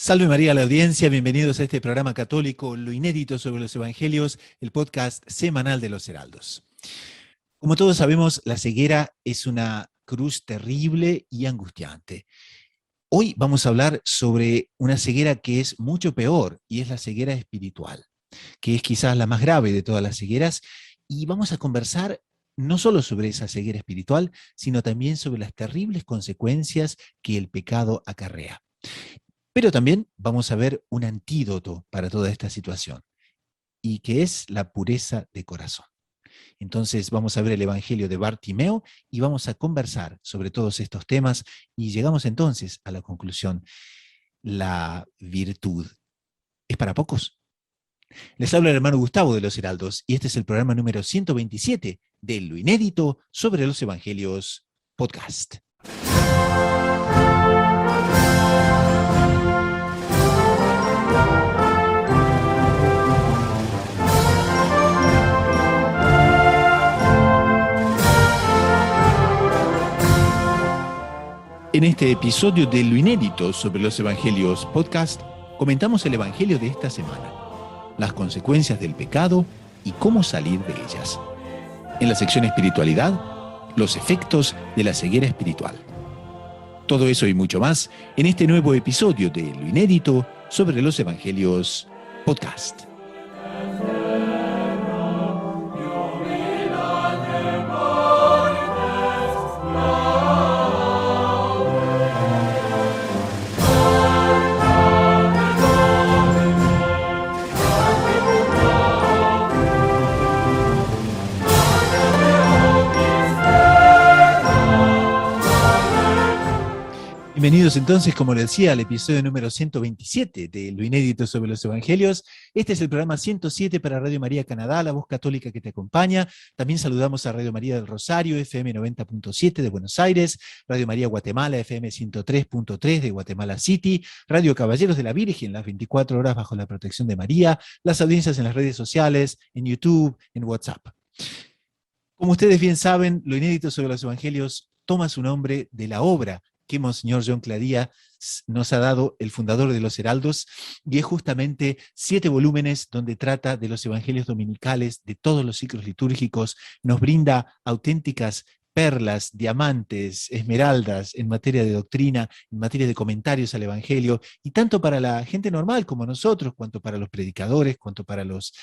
Salve María a la audiencia, bienvenidos a este programa católico, Lo Inédito sobre los Evangelios, el podcast semanal de los Heraldos. Como todos sabemos, la ceguera es una cruz terrible y angustiante. Hoy vamos a hablar sobre una ceguera que es mucho peor, y es la ceguera espiritual, que es quizás la más grave de todas las cegueras, y vamos a conversar no solo sobre esa ceguera espiritual, sino también sobre las terribles consecuencias que el pecado acarrea. Pero también vamos a ver un antídoto para toda esta situación, y que es la pureza de corazón. Entonces vamos a ver el Evangelio de Bartimeo y vamos a conversar sobre todos estos temas y llegamos entonces a la conclusión. La virtud es para pocos. Les habla el hermano Gustavo de los Heraldos y este es el programa número 127 de Lo Inédito sobre los Evangelios Podcast. En este episodio de Lo Inédito sobre los Evangelios Podcast, comentamos el Evangelio de esta semana, las consecuencias del pecado y cómo salir de ellas. En la sección Espiritualidad, los efectos de la ceguera espiritual. Todo eso y mucho más en este nuevo episodio de Lo Inédito sobre los Evangelios Podcast. Bienvenidos entonces, como les decía, al episodio número 127 de Lo Inédito sobre los Evangelios. Este es el programa 107 para Radio María Canadá, la voz católica que te acompaña. También saludamos a Radio María del Rosario, FM 90.7 de Buenos Aires, Radio María Guatemala, FM 103.3 de Guatemala City, Radio Caballeros de la Virgen, las 24 horas bajo la protección de María, las audiencias en las redes sociales, en YouTube, en WhatsApp. Como ustedes bien saben, Lo Inédito sobre los Evangelios toma su nombre de la obra que Monseñor John Cladía nos ha dado, el fundador de los Heraldos, y es justamente 7 volúmenes donde trata de los evangelios dominicales, de todos los ciclos litúrgicos, nos brinda auténticas perlas, diamantes, esmeraldas en materia de doctrina, en materia de comentarios al evangelio, y tanto para la gente normal como nosotros, cuanto para los predicadores, cuanto para los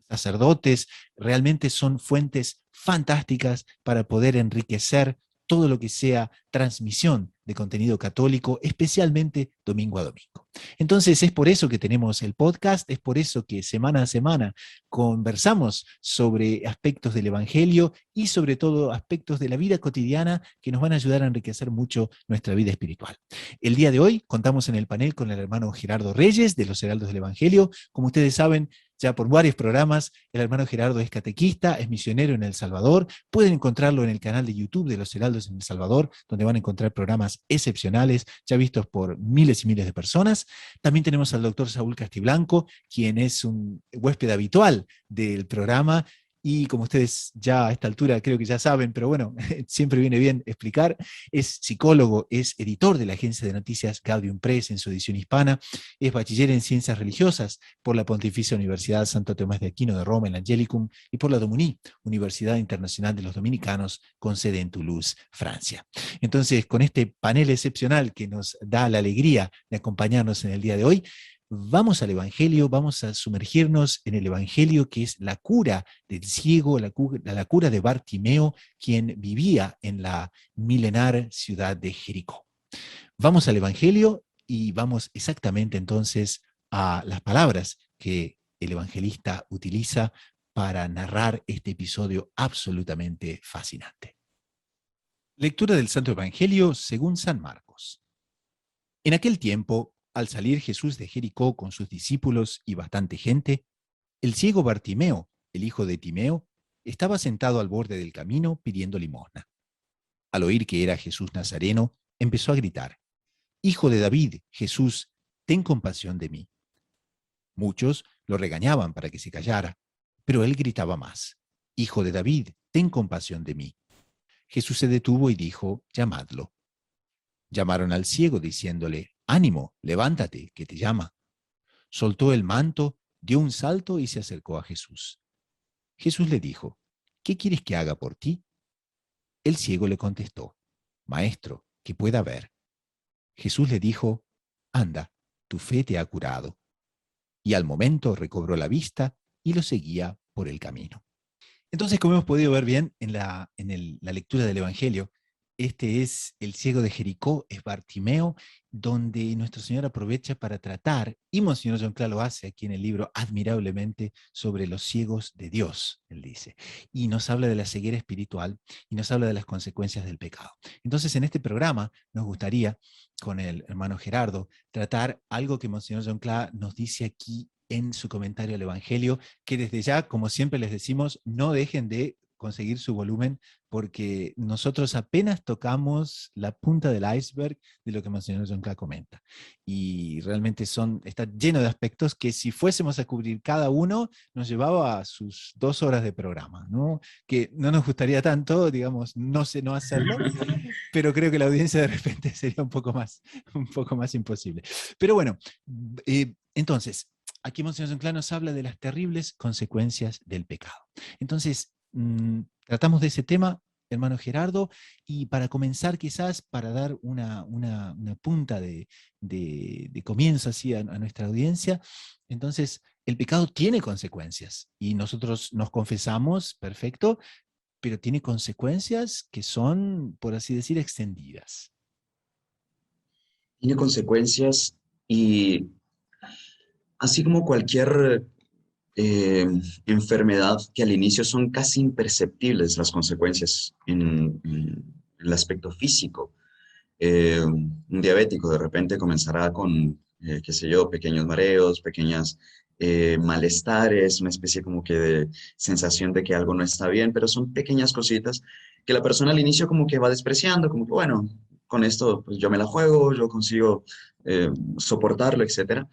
sacerdotes, realmente son fuentes fantásticas para poder enriquecer todo lo que sea transmisión de contenido católico, especialmente domingo a domingo. Entonces es por eso que tenemos el podcast, es por eso que semana a semana conversamos sobre aspectos del Evangelio y sobre todo aspectos de la vida cotidiana que nos van a ayudar a enriquecer mucho nuestra vida espiritual. El día de hoy contamos en el panel con el hermano Gerardo Reyes de los Heraldos del Evangelio. Como ustedes saben, ya por varios programas, el hermano Gerardo es catequista, es misionero en El Salvador. Pueden encontrarlo en el canal de YouTube de los Heraldos en El Salvador, donde van a encontrar programas excepcionales, ya vistos por miles y miles de personas. También tenemos al doctor Saúl Castiblanco, quien es un huésped habitual del programa, y como ustedes ya a esta altura creo que ya saben, pero bueno, siempre viene bien explicar, es psicólogo, es editor de la agencia de noticias Gaudium Press en su edición hispana, es bachiller en ciencias religiosas por la Pontificia Universidad Santo Tomás de Aquino de Roma, el Angelicum, y por la Domuní, Universidad Internacional de los Dominicanos, con sede en Toulouse, Francia. Entonces, con este panel excepcional que nos da la alegría de acompañarnos en el día de hoy, vamos al Evangelio, vamos a sumergirnos en el Evangelio, que es la cura del ciego, la cura de Bartimeo, quien vivía en la milenar ciudad de Jericó. Vamos al Evangelio y vamos exactamente entonces a las palabras que el evangelista utiliza para narrar este episodio absolutamente fascinante. Lectura del Santo Evangelio según San Marcos. En aquel tiempo, al salir Jesús de Jericó con sus discípulos y bastante gente, el ciego Bartimeo, el hijo de Timeo, estaba sentado al borde del camino pidiendo limosna. Al oír que era Jesús Nazareno, empezó a gritar: «Hijo de David, Jesús, ten compasión de mí». Muchos lo regañaban para que se callara, pero él gritaba más: «Hijo de David, ten compasión de mí». Jesús se detuvo y dijo: «Llamadlo». Llamaron al ciego diciéndole: ánimo, levántate, que te llama. Soltó el manto, dio un salto y se acercó a Jesús. Jesús le dijo, ¿qué quieres que haga por ti? El ciego le contestó, Maestro, que pueda ver. Jesús le dijo, anda, tu fe te ha curado. Y al momento recobró la vista y lo seguía por el camino. Entonces, como hemos podido ver bien en la lectura del Evangelio, este es el ciego de Jericó, es Bartimeo, donde nuestro Señor aprovecha para tratar, y Monseñor John Cla lo hace aquí en el libro admirablemente, sobre los ciegos de Dios, él dice, y nos habla de la ceguera espiritual y nos habla de las consecuencias del pecado. Entonces, en este programa nos gustaría, con el hermano Gerardo, tratar algo que Monseñor John Cla nos dice aquí en su comentario al Evangelio, que desde ya, como siempre les decimos, no dejen de conseguir su volumen, porque nosotros apenas tocamos la punta del iceberg de lo que Monseñor John Cla comenta. Y realmente está lleno de aspectos que si fuésemos a cubrir cada uno, nos llevaba a sus 2 horas de programa, ¿no? Que no nos gustaría tanto, digamos, no hacerlo, pero creo que la audiencia de repente sería un poco más imposible. Pero bueno, entonces, aquí Monseñor John Cla nos habla de las terribles consecuencias del pecado. Entonces, tratamos de ese tema, hermano Gerardo, y para comenzar quizás, para dar una punta de comienzo así a nuestra audiencia, entonces el pecado tiene consecuencias y nosotros nos confesamos, perfecto, pero tiene consecuencias que son, por así decir, extendidas. Tiene consecuencias y así como cualquier eh, enfermedad que al inicio son casi imperceptibles las consecuencias en el aspecto físico. Un diabético de repente comenzará con, qué sé yo, pequeños mareos, pequeñas malestares, una especie como que de sensación de que algo no está bien, pero son pequeñas cositas que la persona al inicio como que va despreciando, como que bueno, con esto pues yo me la juego, yo consigo soportarlo, etcétera.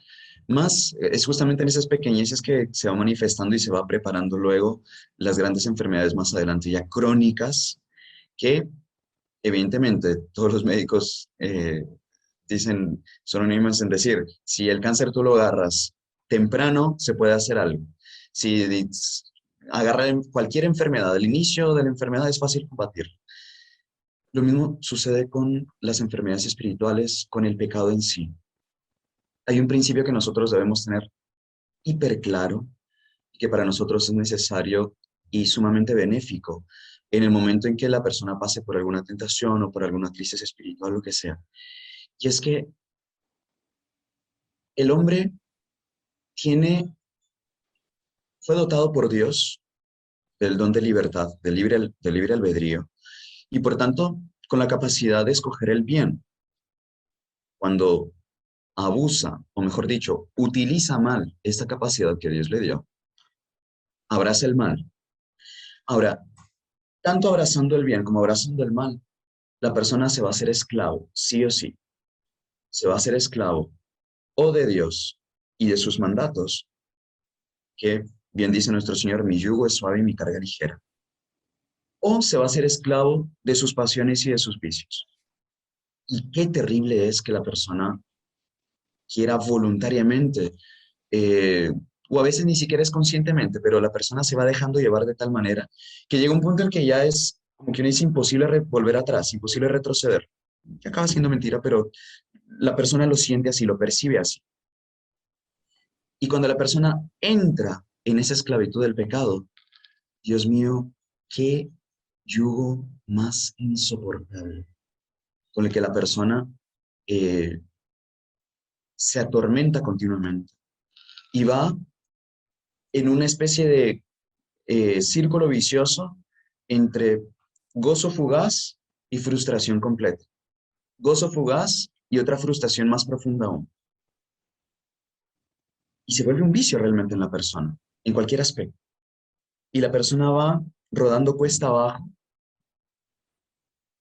Más es justamente en esas pequeñeces que se va manifestando y se va preparando luego las grandes enfermedades más adelante ya crónicas que evidentemente todos los médicos dicen, son unánimes en decir, si el cáncer tú lo agarras temprano, se puede hacer algo. Si agarrar cualquier enfermedad, el inicio de la enfermedad es fácil combatir. Lo mismo sucede con las enfermedades espirituales, con el pecado en sí. Hay un principio que nosotros debemos tener hiper claro, que para nosotros es necesario y sumamente benéfico en el momento en que la persona pase por alguna tentación o por alguna crisis espiritual, lo que sea. Y es que el hombre tiene, fue dotado por Dios del don de libertad, del libre albedrío, y por tanto con la capacidad de escoger el bien. Cuando abusa, o mejor dicho, utiliza mal esta capacidad que Dios le dio, abraza el mal. Ahora, tanto abrazando el bien como abrazando el mal, la persona se va a hacer esclavo, sí o sí. Se va a hacer esclavo o de Dios y de sus mandatos, que bien dice nuestro Señor, mi yugo es suave y mi carga ligera. O se va a hacer esclavo de sus pasiones y de sus vicios. Y qué terrible es que la persona quiera voluntariamente, eh, o a veces ni siquiera es conscientemente, pero la persona se va dejando llevar de tal manera que llega un punto en que ya es como que no es imposible volver atrás, imposible retroceder. Que acaba siendo mentira, pero la persona lo siente así, lo percibe así. Y cuando la persona entra en esa esclavitud del pecado, Dios mío, qué yugo más insoportable con el que la persona eh, se atormenta continuamente y va en una especie de círculo vicioso entre gozo fugaz y frustración completa. Gozo fugaz y otra frustración más profunda aún. Y se vuelve un vicio realmente en la persona, en cualquier aspecto. Y la persona va rodando cuesta abajo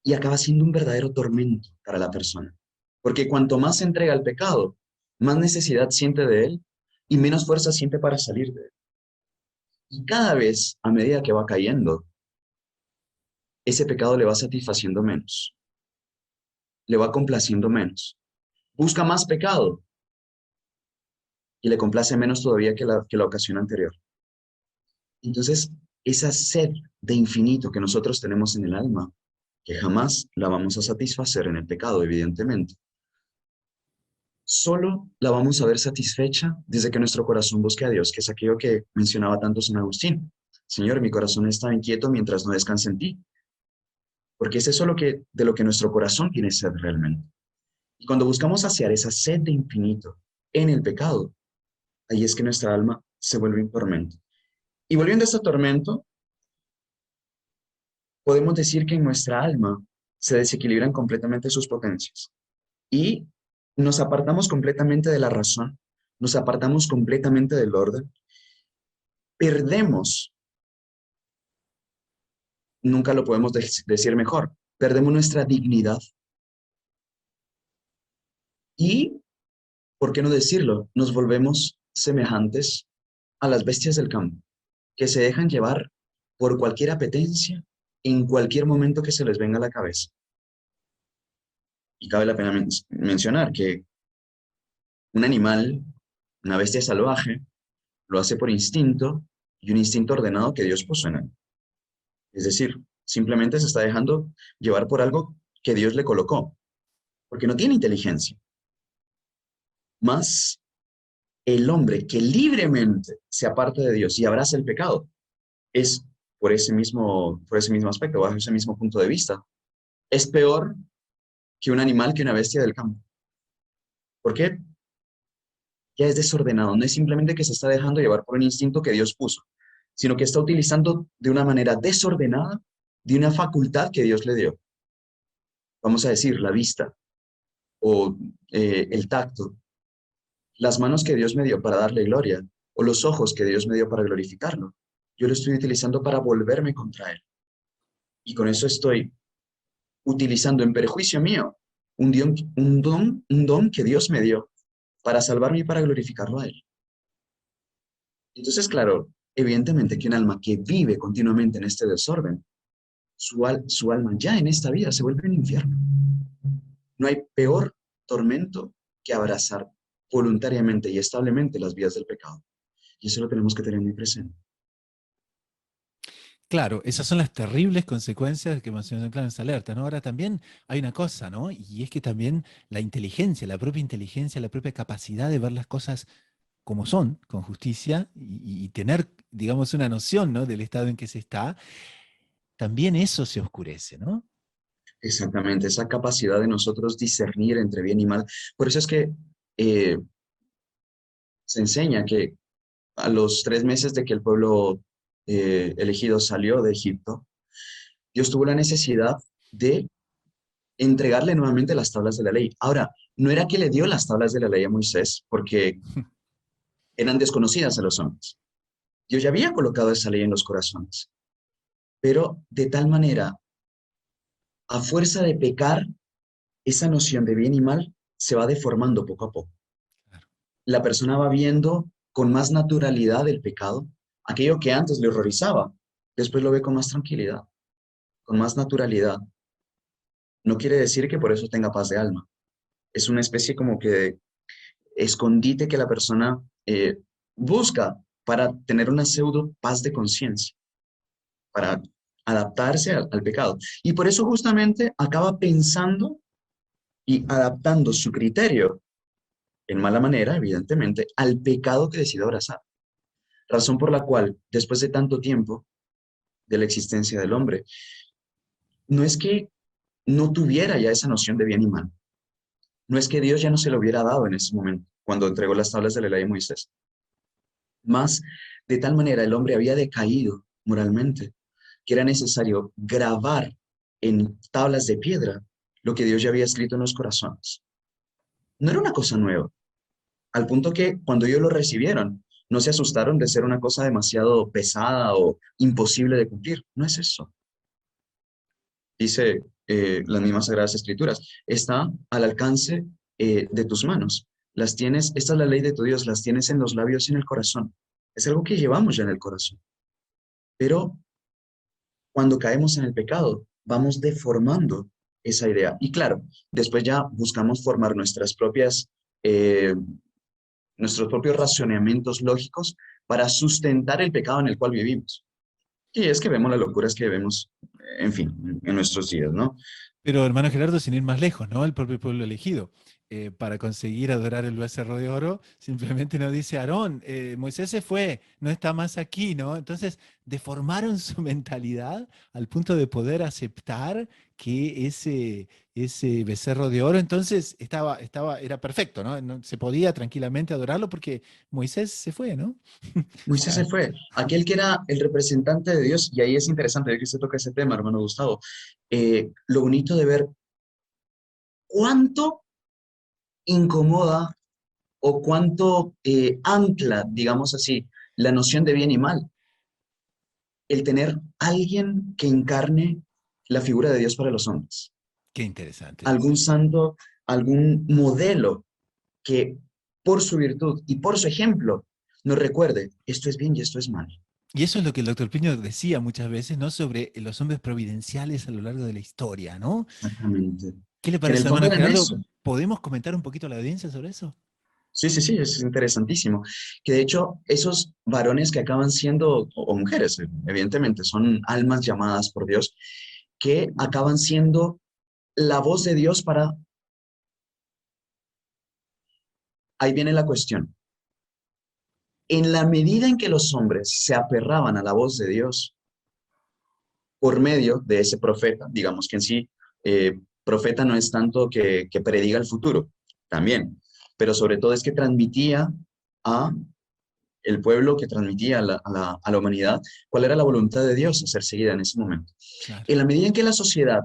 y acaba siendo un verdadero tormento para la persona. Porque cuanto más se entrega al pecado, más necesidad siente de él y menos fuerza siente para salir de él. Y cada vez, a medida que va cayendo, ese pecado le va satisfaciendo menos, le va complaciendo menos. busca más pecado y le complace menos todavía que la ocasión anterior. Entonces, esa sed de infinito que nosotros tenemos en el alma, que jamás la vamos a satisfacer en el pecado, evidentemente, solo la vamos a ver satisfecha desde que nuestro corazón busque a Dios, que es aquello que mencionaba tanto San Agustín. Señor, mi corazón está inquieto mientras no descanse en ti, porque es eso de lo que nuestro corazón tiene sed realmente. Y cuando buscamos saciar esa sed de infinito en el pecado, ahí es que nuestra alma se vuelve un tormento. Y volviendo a este tormento, podemos decir que en nuestra alma se desequilibran completamente sus potencias y nos apartamos completamente de la razón, nos apartamos completamente del orden, perdemos, nunca lo podemos decir mejor, perdemos nuestra dignidad y, ¿por qué no decirlo? Nos volvemos semejantes a las bestias del campo, que se dejan llevar por cualquier apetencia en cualquier momento que se les venga a la cabeza. Y cabe la pena mencionar que un animal, una bestia salvaje, lo hace por instinto y un instinto ordenado que Dios puso en él. Es decir, simplemente se está dejando llevar por algo que Dios le colocó, porque no tiene inteligencia. Más el hombre que libremente se aparta de Dios y abraza el pecado, es por ese mismo aspecto, bajo ese mismo punto de vista, es peor que un animal, que una bestia del campo. ¿Por qué? Ya es desordenado, no es simplemente que se está dejando llevar por un instinto que Dios puso, sino que está utilizando de una manera desordenada de una facultad que Dios le dio. Vamos a decir, la vista o el tacto, las manos que Dios me dio para darle gloria o los ojos que Dios me dio para glorificarlo. Yo lo estoy utilizando para volverme contra Él. Y con eso estoy utilizando en perjuicio mío un don que Dios me dio para salvarme y para glorificarlo a Él. Entonces, claro, evidentemente que un alma que vive continuamente en este desorden, su alma ya en esta vida se vuelve un infierno. No hay peor tormento que abrazar voluntariamente y establemente las vías del pecado. Y eso lo tenemos que tener muy presente. Claro, esas son las terribles consecuencias que mencionó en Planes Alerta, ¿no? Ahora también hay una cosa, ¿no? Y es que también la propia inteligencia, la propia capacidad de ver las cosas como son, con justicia, y tener, digamos, una noción, ¿no? Del estado en que se está, también eso se oscurece, ¿no? Exactamente, esa capacidad de nosotros discernir entre bien y mal. Por eso es que eh, se enseña que a los 3 meses de que el pueblo elegido salió de Egipto, Dios tuvo la necesidad de entregarle nuevamente las tablas de la ley. Ahora, no era que le dio las tablas de la ley a Moisés porque eran desconocidas a los hombres. Dios ya había colocado esa ley en los corazones, pero de tal manera, a fuerza de pecar, esa noción de bien y mal se va deformando poco a poco. Claro. La persona va viendo con más naturalidad el pecado, aquello que antes le horrorizaba, después lo ve con más tranquilidad, con más naturalidad. No quiere decir que por eso tenga paz de alma. Es una especie como que de escondite que la persona busca para tener una pseudo paz de conciencia, para adaptarse al pecado. Y por eso justamente acaba pensando y adaptando su criterio, en mala manera, evidentemente, al pecado que decide abrazar. Razón por la cual, después de tanto tiempo de la existencia del hombre, no es que no tuviera ya esa noción de bien y mal, no es que Dios ya no se lo hubiera dado en ese momento, cuando entregó las tablas de la ley de Moisés. Más, de tal manera el hombre había decaído moralmente, que era necesario grabar en tablas de piedra lo que Dios ya había escrito en los corazones. No era una cosa nueva, al punto que cuando ellos lo recibieron, no se asustaron de ser una cosa demasiado pesada o imposible de cumplir. No es eso. Dice las mismas Sagradas Escrituras, está al alcance de tus manos. Las tienes, esta es la ley de tu Dios, las tienes en los labios y en el corazón. Es algo que llevamos ya en el corazón. Pero cuando caemos en el pecado, vamos deformando esa idea. Y claro, después ya buscamos formar eh, nuestros propios razonamientos lógicos para sustentar el pecado en el cual vivimos. Y es que vemos las locuras que vemos, en fin, en nuestros días, ¿no? Pero hermano Gerardo, sin ir más lejos, ¿no? El propio pueblo elegido. Para conseguir adorar el becerro de oro, simplemente nos dice Aarón, Moisés se fue, no está más aquí, ¿no? Entonces, deformaron su mentalidad al punto de poder aceptar que ese becerro de oro, entonces era perfecto, ¿no? Se podía tranquilamente adorarlo porque Moisés se fue, ¿no? O Moisés se sea, fue, aquel que era el representante de Dios, y ahí es interesante ver que se toca ese tema, hermano Gustavo. Lo bonito de ver cuánto incomoda o cuánto ancla, digamos así, la noción de bien y mal, el tener alguien que encarne la figura de Dios para los hombres, qué interesante algún eso. santo, algún modelo que por su virtud y por su ejemplo nos recuerde, esto es bien y esto es mal. Y eso es lo que el doctor Piño decía muchas veces, ¿no? Sobre los hombres providenciales a lo largo de la historia, ¿no? Exactamente. ¿Qué le Que en el parece, fondo hermano eran Gerardo? eso. ¿Podemos comentar un poquito a la audiencia sobre eso? Sí, sí, sí, es interesantísimo. Que de hecho, esos varones que acaban siendo, o mujeres, evidentemente, son almas llamadas por Dios, que acaban siendo la voz de Dios para... Ahí viene la cuestión. En la medida en que los hombres se aferraban a la voz de Dios por medio de ese profeta, digamos que en sí, profeta no es tanto que prediga el futuro, también, pero sobre todo es que transmitía a el pueblo, que transmitía a la humanidad cuál era la voluntad de Dios a ser seguida en ese momento. Claro. En la medida en que la sociedad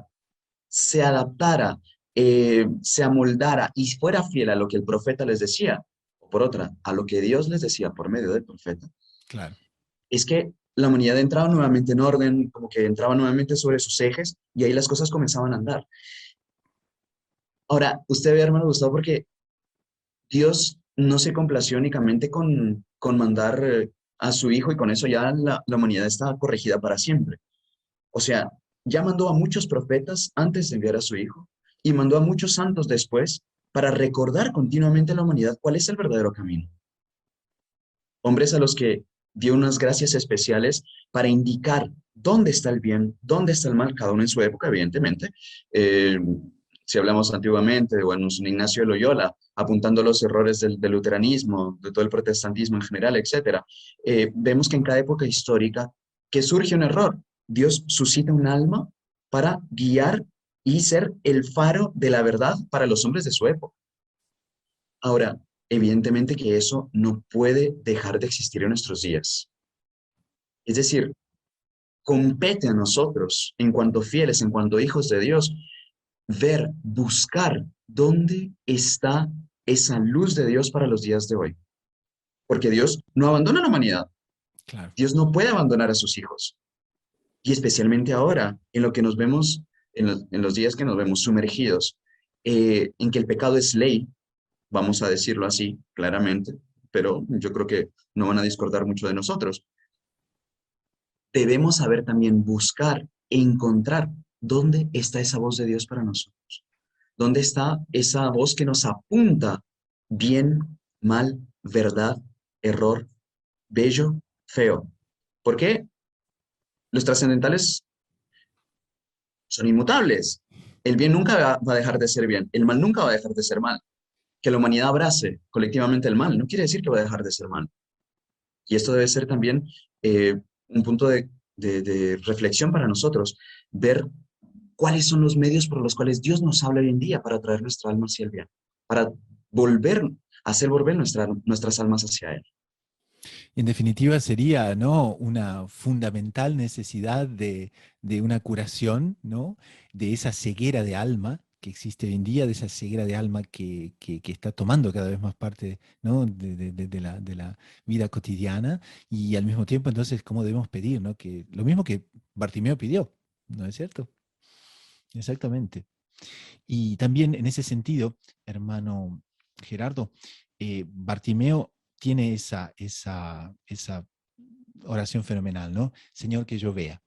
se adaptara, se amoldara y fuera fiel a lo que el profeta les decía, o por otra, a lo que Dios les decía por medio del profeta, Claro. es que la humanidad entraba nuevamente en orden, como que entraba nuevamente sobre sus ejes y ahí las cosas comenzaban a andar. Ahora, usted ve, hermano Gustavo, porque Dios no se complació únicamente con mandar a su hijo y con eso ya la humanidad está corregida para siempre. O sea, ya mandó a muchos profetas antes de enviar a su hijo y mandó a muchos santos después para recordar continuamente a la humanidad cuál es el verdadero camino. Hombres a los que dio unas gracias especiales para indicar dónde está el bien, dónde está el mal, cada uno en su época, evidentemente. Eh, si hablamos antiguamente, bueno, San Ignacio de Loyola, apuntando los errores del luteranismo, de todo el protestantismo en general, etcétera, vemos que en cada época histórica que surge un error, Dios suscita un alma para guiar y ser el faro de la verdad para los hombres de su época. Ahora, evidentemente que eso no puede dejar de existir en nuestros días. Es decir, compete a nosotros, en cuanto fieles, en cuanto hijos de Dios, ver, buscar dónde está esa luz de Dios para los días de hoy. Porque Dios no abandona a la humanidad. Claro. Dios no puede abandonar a sus hijos. Y especialmente ahora, en lo que nos vemos, en los días que nos vemos sumergidos, en que el pecado es ley, vamos a decirlo así claramente, pero yo creo que no van a discordar mucho de nosotros. Debemos saber también buscar e encontrar dónde está esa voz de Dios para nosotros. ¿Dónde está esa voz que nos apunta bien, mal, verdad, error, bello, feo? ¿Por qué? Los trascendentales son inmutables. El bien nunca va a dejar de ser bien, el mal nunca va a dejar de ser mal. Que la humanidad abrace colectivamente el mal no quiere decir que va a dejar de ser mal. Y esto debe ser también un punto de reflexión para nosotros, ver cuáles son los medios por los cuales Dios nos habla hoy en día para traer nuestra alma hacia el bien, para volver, hacer volver nuestras almas hacia Él. En definitiva, sería, ¿no? Una fundamental necesidad de una curación, ¿no? De esa ceguera de alma que existe hoy en día, de esa ceguera de alma que está tomando cada vez más parte, ¿no? de la vida cotidiana. Y al mismo tiempo, entonces, ¿cómo debemos pedir, ¿no? Que, lo mismo que Bartimeo pidió, ¿no es cierto? Exactamente. Y también en ese sentido, hermano Gerardo, Bartimeo tiene esa oración fenomenal, ¿no? Señor, que yo vea.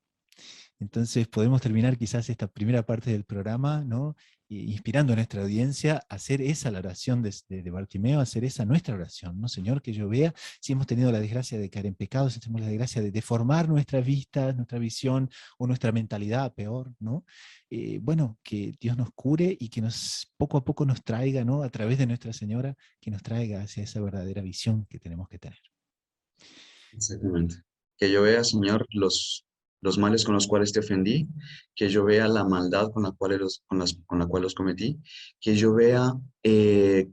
Entonces podemos terminar quizás esta primera parte del programa, ¿no? Inspirando a nuestra audiencia a hacer esa la oración de Bartimeo, a hacer esa nuestra oración, ¿no? Señor, que yo vea, si hemos tenido la desgracia de caer en pecados, si tenemos la desgracia de deformar nuestra vista, nuestra visión o nuestra mentalidad, peor, ¿no? Bueno, que Dios nos cure y que nos poco a poco nos traiga, ¿no? A través de Nuestra Señora, que nos traiga hacia esa verdadera visión que tenemos que tener. Exactamente. Que yo vea, Señor, los males con los cuales te ofendí, que yo vea la maldad con con la cual los cometí, que yo vea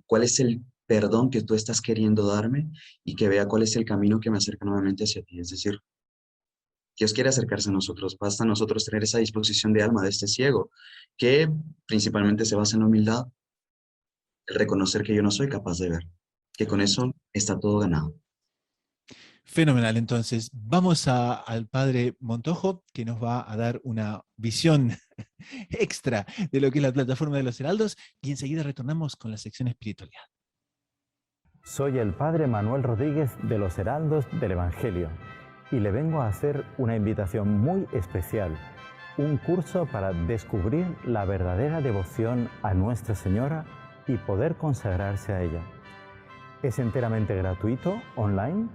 cuál es el perdón que tú estás queriendo darme y que vea cuál es el camino que me acerca nuevamente hacia ti. Es decir, Dios quiere acercarse a nosotros, basta a nosotros tener esa disposición de alma de este ciego, que principalmente se basa en la humildad, el reconocer que yo no soy capaz de ver, que con eso está todo ganado. Fenomenal, entonces vamos al padre Montojo, que nos va a dar una visión extra de lo que es la plataforma de los Heraldos, y enseguida retornamos con la sección espiritualidad. Soy el padre Manuel Rodríguez de los Heraldos del Evangelio y le vengo a hacer una invitación muy especial, un curso para descubrir la verdadera devoción a Nuestra Señora y poder consagrarse a ella. Es enteramente gratuito, online,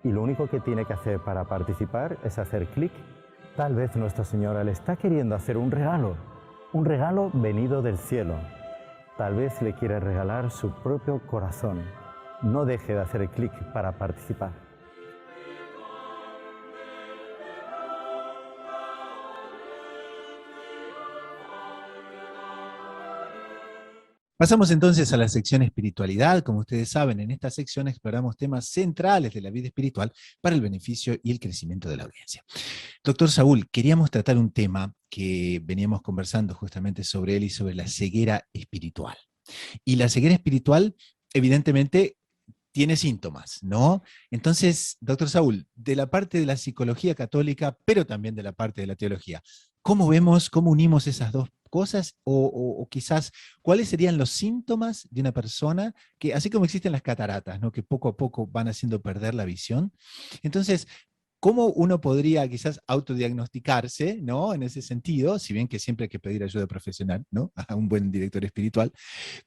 y lo único que tiene que hacer para participar es hacer clic. Tal vez Nuestra Señora le está queriendo hacer un regalo venido del cielo. Tal vez le quiere regalar su propio corazón. No deje de hacer clic para participar. Pasamos entonces a la sección espiritualidad. Como ustedes saben, en esta sección exploramos temas centrales de la vida espiritual para el beneficio y el crecimiento de la audiencia. Doctor Saúl, queríamos tratar un tema que veníamos conversando justamente sobre él y sobre la ceguera espiritual. Y la ceguera espiritual, evidentemente, tiene síntomas, ¿no? Entonces, doctor Saúl, de la parte de la psicología católica, pero también de la parte de la teología, ¿cómo vemos, cómo unimos esas dos cosas? O quizás, ¿cuáles serían los síntomas de una persona que, así como existen las cataratas, ¿no? Que poco a poco van haciendo perder la visión? Entonces, ¿cómo uno podría quizás autodiagnosticarse, ¿no? En ese sentido, si bien que siempre hay que pedir ayuda profesional, ¿no? A un buen director espiritual,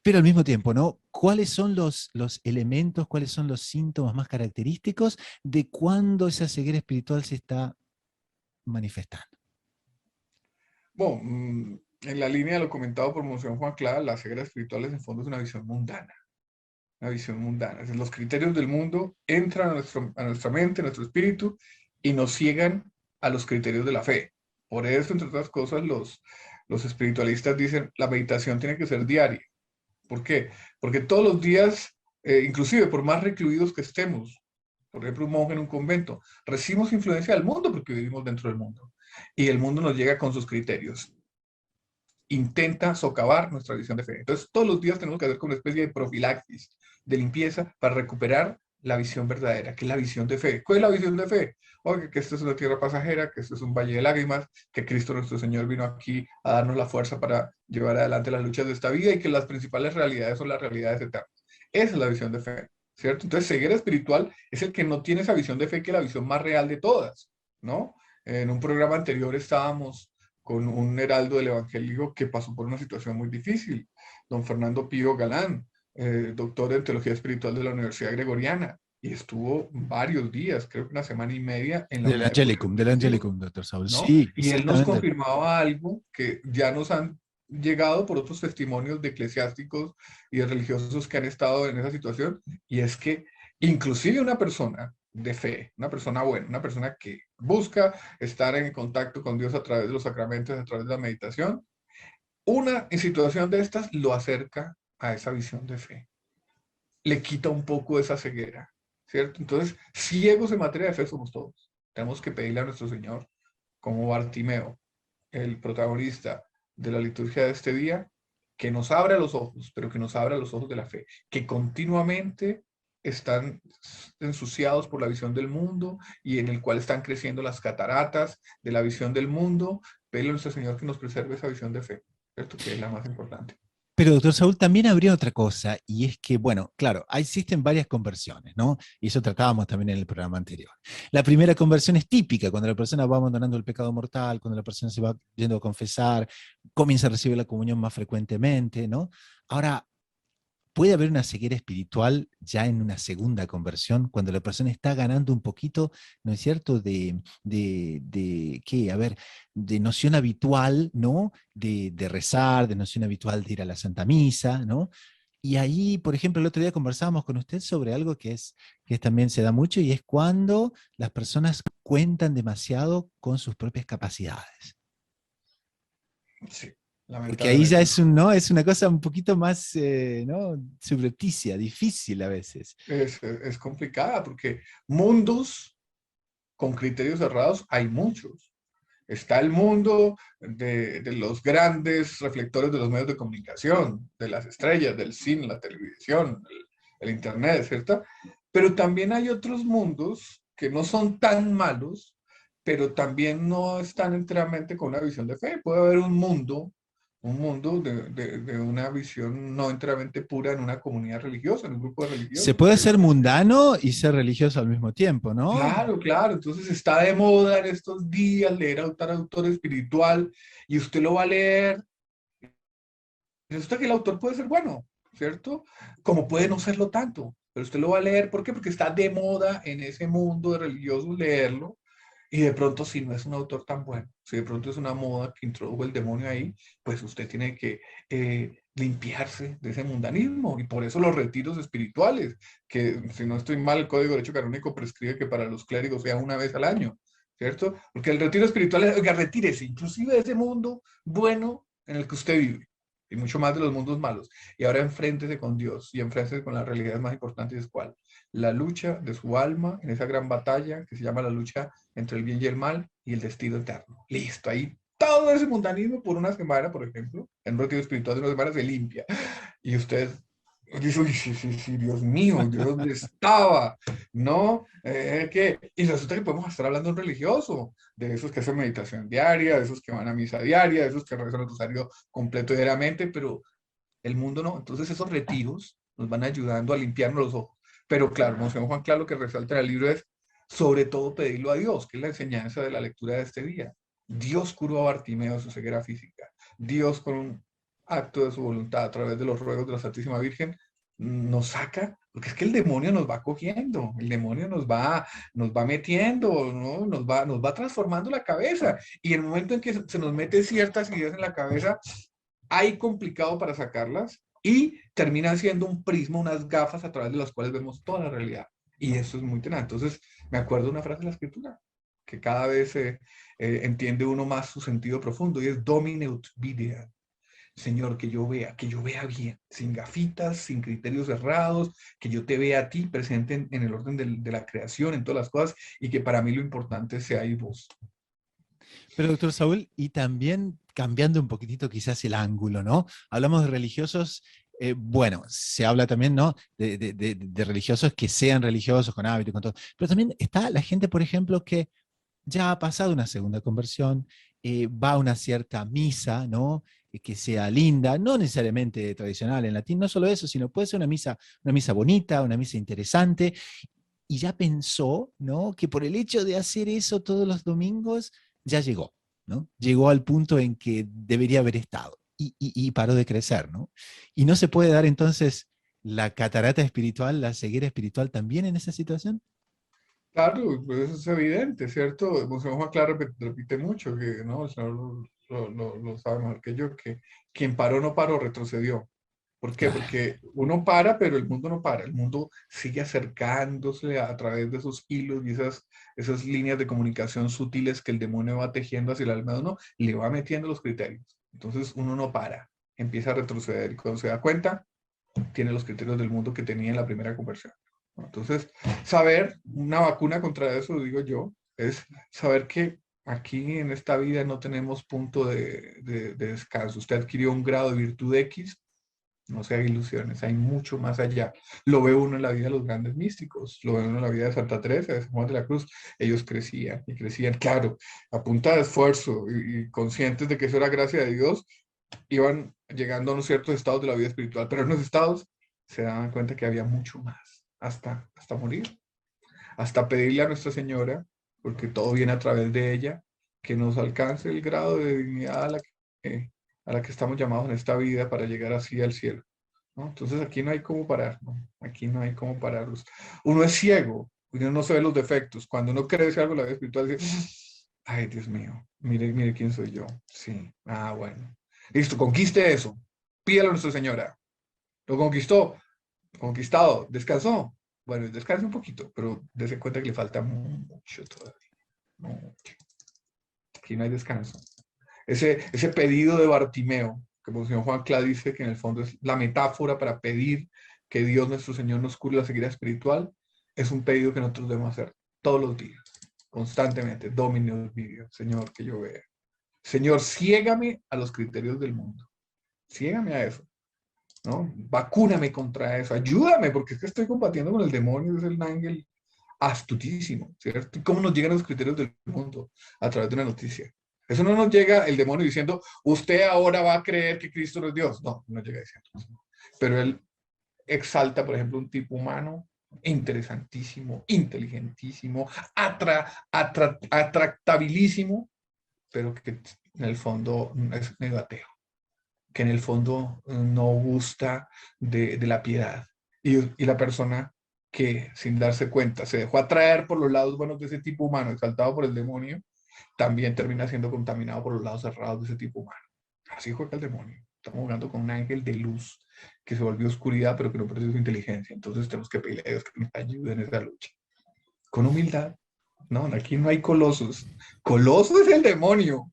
pero al mismo tiempo, ¿no? ¿Cuáles son los elementos, cuáles son los síntomas más característicos de cuando esa ceguera espiritual se está manifestando? Bueno, en la línea de lo comentado por Monseñor Juan Clara, la ceguera espiritual en fondo es una visión mundana. Una visión mundana. Es decir, los criterios del mundo entran a nuestra mente, a nuestro espíritu, y nos ciegan a los criterios de la fe. Por eso, entre otras cosas, los espiritualistas dicen la meditación tiene que ser diaria. ¿Por qué? Porque todos los días, inclusive por más recluidos que estemos, por ejemplo, un monje en un convento, recibimos influencia del mundo porque vivimos dentro del mundo. Y el mundo nos llega con sus criterios. Intenta socavar nuestra visión de fe. Entonces, todos los días tenemos que hacer como una especie de profilaxis, de limpieza, para recuperar la visión verdadera, que es la visión de fe. ¿Cuál es la visión de fe? Oye, que esto es una tierra pasajera, que esto es un valle de lágrimas, que Cristo nuestro Señor vino aquí a darnos la fuerza para llevar adelante las luchas de esta vida y que las principales realidades son las realidades eternas. Esa es la visión de fe, ¿cierto? Entonces, ceguera espiritual es el que no tiene esa visión de fe, que es la visión más real de todas, ¿no? En un programa anterior estábamos con un heraldo del Evangelio que pasó por una situación muy difícil, don Fernando Pío Galán, doctor en Teología Espiritual de la Universidad Gregoriana, y estuvo varios días, creo que una semana y media, en la unidad de cuidados Del intensivos, Angelicum, doctor Saúl. ¿no? Sí, Y él nos exactamente. confirmaba algo que ya nos han llegado por otros testimonios de eclesiásticos y de religiosos que han estado en esa situación, y es que inclusive una persona de fe, una persona buena, una persona que busca estar en contacto con Dios a través de los sacramentos, a través de la meditación, una situación de estas lo acerca a esa visión de fe, le quita un poco esa ceguera, ¿cierto? Entonces, ciegos en materia de fe somos todos. Tenemos que pedirle a nuestro Señor, como Bartimeo, el protagonista de la liturgia de este día, que nos abra los ojos, pero que nos abra los ojos de la fe, que continuamente están ensuciados por la visión del mundo y en el cual están creciendo las cataratas de la visión del mundo. Pedimos a nuestro Señor que nos preserve esa visión de fe, ¿cierto? Que es la más importante. Pero, doctor Saúl, también habría otra cosa, y es que, bueno, claro, existen varias conversiones, ¿no? Y eso tratábamos también en el programa anterior. La primera conversión es típica, cuando la persona va abandonando el pecado mortal, cuando la persona se va yendo a confesar, comienza a recibir la comunión más frecuentemente, ¿no? Ahora, puede haber una ceguera espiritual ya en una segunda conversión, cuando la persona está ganando un poquito, ¿no es cierto?, ¿qué? A ver, de noción habitual, ¿no?, de rezar, de noción habitual de ir a la Santa Misa, ¿no? Y ahí, por ejemplo, el otro día conversábamos con usted sobre algo que también se da mucho, y es cuando las personas cuentan demasiado con sus propias capacidades. Sí, Porque ahí ya lamentablemente. es, ¿no? Es una cosa un poquito más, ¿no?, subrepticia, difícil a veces. Es complicada porque mundos con criterios cerrados hay muchos. Está el mundo de los grandes reflectores de los medios de comunicación, de las estrellas, del cine, la televisión, el internet, ¿cierto? Pero también hay otros mundos que no son tan malos, pero también no están enteramente con una visión de fe. Puede haber un mundo de una visión no enteramente pura en una comunidad religiosa, en un grupo de Se religiosos, puede por ser ejemplo. mundano y ser religioso al mismo tiempo, ¿no? Claro, claro. Entonces está de moda en estos días leer a tal autor espiritual y usted lo va a leer. Resulta que el autor puede ser bueno, ¿cierto? Como puede no serlo tanto, pero usted lo va a leer. ¿Por qué? Porque está de moda en ese mundo de religiosos leerlo. Y de pronto, si no es un autor tan bueno, si de pronto es una moda que introdujo el demonio ahí, pues usted tiene que limpiarse de ese mundanismo. Y por eso los retiros espirituales, que si no estoy mal, el Código de Derecho Canónico prescribe que para los clérigos sea una vez al año, ¿cierto? Porque el retiro espiritual es, oiga, retírese, inclusive de ese mundo bueno en el que usted vive. Y mucho más de los mundos malos. Y ahora enfréntese con Dios y enfréntese con la realidad más importante, es cuál. La lucha de su alma en esa gran batalla que se llama la lucha entre el bien y el mal y el destino eterno. Listo, ahí todo ese mundanismo por una semana, por ejemplo, en un retiro espiritual de una semana se limpia. Y usted dice, uy, sí, sí, sí, Dios mío, yo dónde estaba, ¿no? Y resulta que podemos estar hablando de un religioso, de esos que hacen meditación diaria, de esos que van a misa diaria, de esos que rezan el rosario completo diariamente, pero el mundo no. Entonces esos retiros nos van ayudando a limpiarnos los ojos. Pero claro, Monseñor Juan Claro, lo que resalta en el libro es sobre todo pedirlo a Dios, que es la enseñanza de la lectura de este día. Dios curó a Bartimeo de su ceguera física. Dios con un acto de su voluntad a través de los ruegos de la Santísima Virgen nos saca, porque es que el demonio nos va cogiendo, el demonio nos va metiendo, ¿no? Nos va transformando la cabeza. Y en el momento en que se nos mete ciertas ideas en la cabeza, hay complicado para sacarlas y termina siendo un prisma, unas gafas a través de las cuales vemos toda la realidad. Y eso es muy tenaz. Entonces, me acuerdo de una frase de la escritura, que cada vez entiende uno más su sentido profundo, y es Domine ut videat. Señor, que yo vea bien, sin gafitas, sin criterios cerrados, que yo te vea a ti presente en el orden de la creación, en todas las cosas, y que para mí lo importante sea ahí vos. Pero, doctor Saúl, y también cambiando un poquitito quizás el ángulo, ¿no? Hablamos de religiosos, bueno, se habla también, ¿no?, de religiosos que sean religiosos con hábito y con todo, pero también está la gente, por ejemplo, que ya ha pasado una segunda conversión, va a una cierta misa, ¿no?, que sea linda, no necesariamente tradicional en latín, no solo eso, sino puede ser una misa bonita, una misa interesante, y ya pensó, ¿no?, que por el hecho de hacer eso todos los domingos, ya llegó, ¿no? Llegó al punto en que debería haber estado y paró de crecer, ¿no? Y no se puede dar entonces la catarata espiritual, la ceguera espiritual también en esa situación. Claro, pues eso es evidente, ¿cierto? Monseñor Juan Clara repite mucho que, ¿no? El Señor lo sabe mejor que yo, que quien paró no paró, retrocedió. ¿Por qué? Claro. Porque uno para, pero el mundo no para. El mundo sigue acercándose a través de esos hilos y esas líneas de comunicación sutiles que el demonio va tejiendo hacia el alma de uno, le va metiendo los criterios. Entonces uno no para, empieza a retroceder y cuando se da cuenta, tiene los criterios del mundo que tenía en la primera conversión. Entonces, saber una vacuna contra eso, digo yo, es saber que aquí en esta vida no tenemos punto de descanso. Usted adquirió un grado de virtud X, no se haga ilusiones, hay mucho más allá. Lo ve uno en la vida de los grandes místicos, lo ve uno en la vida de Santa Teresa, de San Juan de la Cruz. Ellos crecían y crecían, claro, a punta de esfuerzo y conscientes de que eso era gracia de Dios, iban llegando a unos ciertos estados de la vida espiritual, pero en los estados se daban cuenta que había mucho más, hasta morir, hasta pedirle a Nuestra Señora, porque todo viene a través de ella, que nos alcance el grado de dignidad a la que estamos llamados en esta vida para llegar así al cielo, ¿no? Entonces aquí no hay cómo parar, ¿no? Aquí no hay cómo parar. Uno es ciego, uno no se ve los defectos. Cuando uno crece algo en la vida espiritual, dice, ay, Dios mío, mire, mire quién soy yo. Sí, bueno. Listo, conquiste eso. Pídalo a Nuestra Señora. Lo conquistó, conquistado, descansó. Bueno, descanse un poquito, pero dése cuenta que le falta mucho todavía. Mucho. Aquí no hay descanso. Ese pedido de Bartimeo, que el señor Juan Clá dice que en el fondo es la metáfora para pedir que Dios nuestro Señor nos cure la ceguera espiritual, es un pedido que nosotros debemos hacer todos los días, constantemente. Dominus vivior, Señor, que yo vea. Señor, ciégame a los criterios del mundo. Ciégame a eso, ¿no? Vacúname contra eso, ayúdame, porque es que estoy combatiendo con el demonio, es el ángel astutísimo, ¿cierto? ¿Y cómo nos llegan los criterios del mundo? A través de una noticia. Eso no nos llega el demonio diciendo, usted ahora va a creer que Cristo no es Dios. No, no llega diciendo eso. Pero él exalta, por ejemplo, un tipo humano interesantísimo, inteligentísimo, atractabilísimo, pero que en el fondo es medio ateo, que en el fondo no gusta de la piedad. Y la persona que sin darse cuenta se dejó atraer por los lados buenos de ese tipo humano, exaltado por el demonio, también termina siendo contaminado por los lados cerrados de ese tipo humano. Así juega el demonio. Estamos jugando con un ángel de luz que se volvió oscuridad, pero que no perdió su inteligencia. Entonces tenemos que pedirle a Dios que nos ayude en esa lucha. Con humildad. No, aquí no hay colosos. Coloso es el demonio.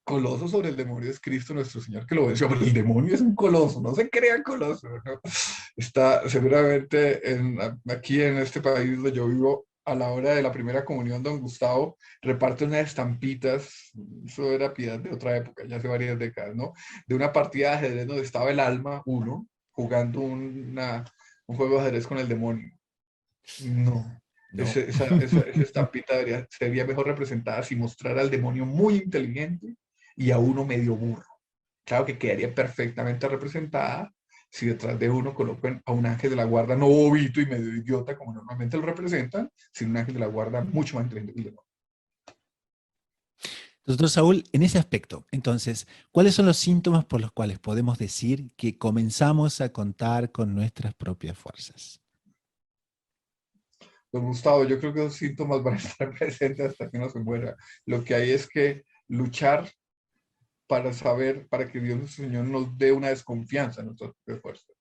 Coloso sobre el demonio es Cristo nuestro Señor que lo venció, pero el demonio es un coloso, no se crea coloso, ¿no? Está seguramente aquí en este país donde yo vivo, a la hora de la primera comunión, don Gustavo reparte unas estampitas, eso era piedad de otra época, ya hace varias décadas, ¿no? De una partida de ajedrez donde estaba el alma, uno, jugando un juego de ajedrez con el demonio. No. No. Esa estampita sería mejor representada si mostrara al demonio muy inteligente y a uno medio burro. Claro que quedaría perfectamente representada si detrás de uno colocan a un ángel de la guarda no bobito y medio idiota como normalmente lo representan, sino un ángel de la guarda mucho más inteligente que el demonio. Doctor Saúl, en ese aspecto, entonces, ¿cuáles son los síntomas por los cuales podemos decir que comenzamos a contar con nuestras propias fuerzas? Don Gustavo, yo creo que esos síntomas van a estar presentes hasta que uno se muera. Lo que hay es que luchar para saber, para que Dios nuestro Señor nos dé una desconfianza en nuestras propias fuerzas,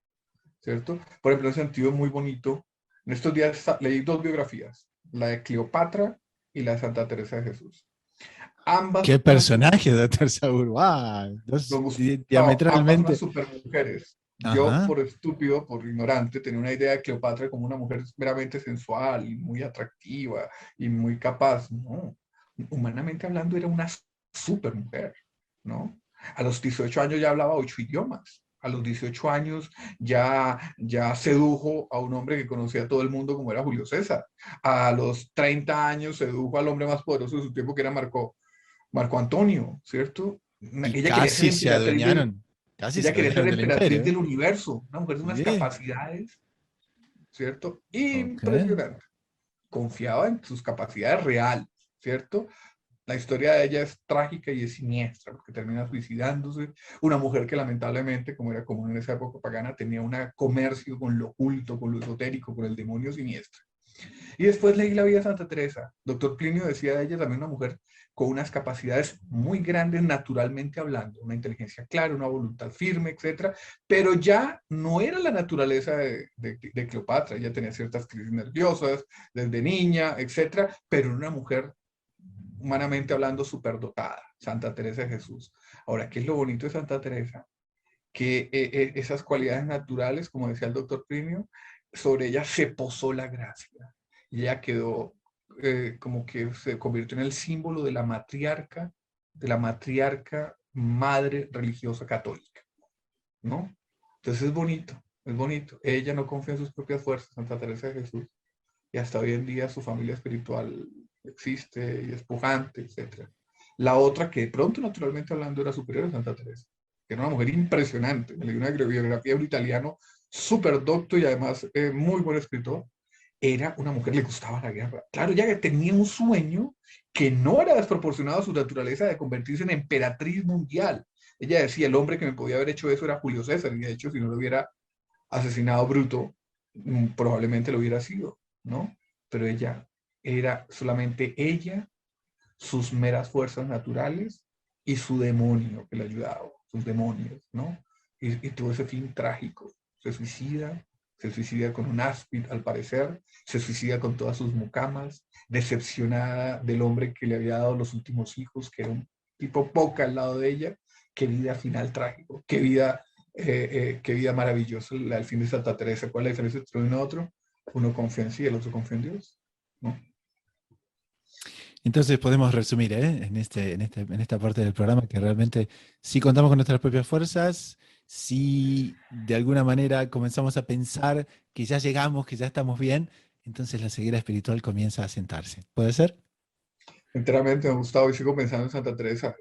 ¿cierto? Por ejemplo, en ese sentido muy bonito, en estos días leí dos biografías, la de Cleopatra y la de Santa Teresa de Jesús. Ambas ¡Qué unas personaje, doctor Saúl! ¡Wow! Don Dos Gustavo, ambas unas diametralmente. supermujeres. Yo, Ajá. por estúpido, por ignorante, tenía una idea de Cleopatra como una mujer meramente sensual y muy atractiva y muy capaz. No, humanamente hablando era una supermujer, ¿no? A los 18 años ya hablaba 8 idiomas. A los 18 años ya sedujo a un hombre que conocía a todo el mundo como era Julio César. A los 30 años sedujo al hombre más poderoso de su tiempo que era Marco Y, Antonio, ¿cierto? y Ella quería ser casi se ella quería ser adueñaron la del emperatriz imperio. del universo, una mujer de unas Sí. capacidades, ¿cierto? Ok. Impresionante. Confiaba en sus capacidades reales, ¿cierto? La historia de ella es trágica y es siniestra, porque termina suicidándose. Una mujer que lamentablemente, como era común en esa época pagana, tenía un comercio con lo oculto, con lo esotérico, con el demonio siniestro. Y después leí la vida de Santa Teresa. Doctor Plinio decía de ella también una mujer con unas capacidades muy grandes naturalmente hablando, una inteligencia clara, una voluntad firme, etcétera, pero ya no era la naturaleza de Cleopatra, ella tenía ciertas crisis nerviosas desde niña, etcétera, pero era una mujer humanamente hablando superdotada, Santa Teresa de Jesús. Ahora, ¿qué es lo bonito de Santa Teresa? Que esas cualidades naturales, como decía el doctor Plinio, sobre ella se posó la gracia. Y ella quedó como que se convirtió en el símbolo de la matriarca madre religiosa católica, ¿no? Entonces es bonito, es bonito. Ella no confía en sus propias fuerzas, Santa Teresa de Jesús, y hasta hoy en día su familia espiritual existe y es pujante, etc. La otra que de pronto, naturalmente hablando, era superior a Santa Teresa, que era una mujer impresionante. Me leí una biografía de un italiano súper docto y además muy buen escritor. Era una mujer, le gustaba la guerra. Claro, ella tenía un sueño que no era desproporcionado a su naturaleza de convertirse en emperatriz mundial. Ella decía, el hombre que me podía haber hecho eso era Julio César, y de hecho, si no lo hubiera asesinado Bruto, probablemente lo hubiera sido, ¿no? Pero ella era solamente ella, sus meras fuerzas naturales y su demonio que le ayudaba, sus demonios, ¿no? Y tuvo ese fin trágico. Se suicida con un áspid, al parecer, se suicida con todas sus mucamas, decepcionada del hombre que le había dado los últimos hijos, que era un tipo poca al lado de ella. Qué vida final trágico, qué vida maravillosa al fin de Santa Teresa. ¿Cuál es la diferencia entre uno y otro? Uno confía en sí, el otro confía en Dios, ¿no? Entonces podemos resumir en esta parte del programa que realmente si contamos con nuestras propias fuerzas, si de alguna manera comenzamos a pensar que ya llegamos, que ya estamos bien, entonces la ceguera espiritual comienza a sentarse. ¿Puede ser? Enteramente me ha gustado y sigo pensando en Santa Teresa.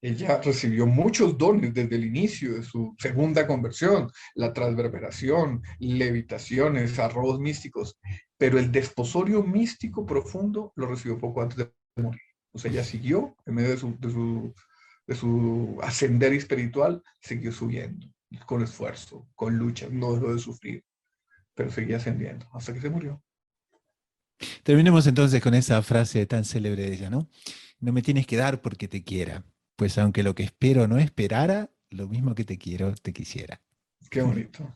Ella recibió muchos dones desde el inicio de su segunda conversión, la transverberación, levitaciones, arrobos místicos, pero el desposorio místico profundo lo recibió poco antes de morir. O sea, ella siguió en medio de su ascender espiritual, siguió subiendo con esfuerzo, con lucha, no dejó de sufrir, pero seguía ascendiendo hasta que se murió. Terminemos entonces con esa frase tan célebre de ella, ¿no? No me tienes que dar porque te quiera, pues aunque lo que espero no esperara, lo mismo que te quiero, te quisiera. Qué bonito.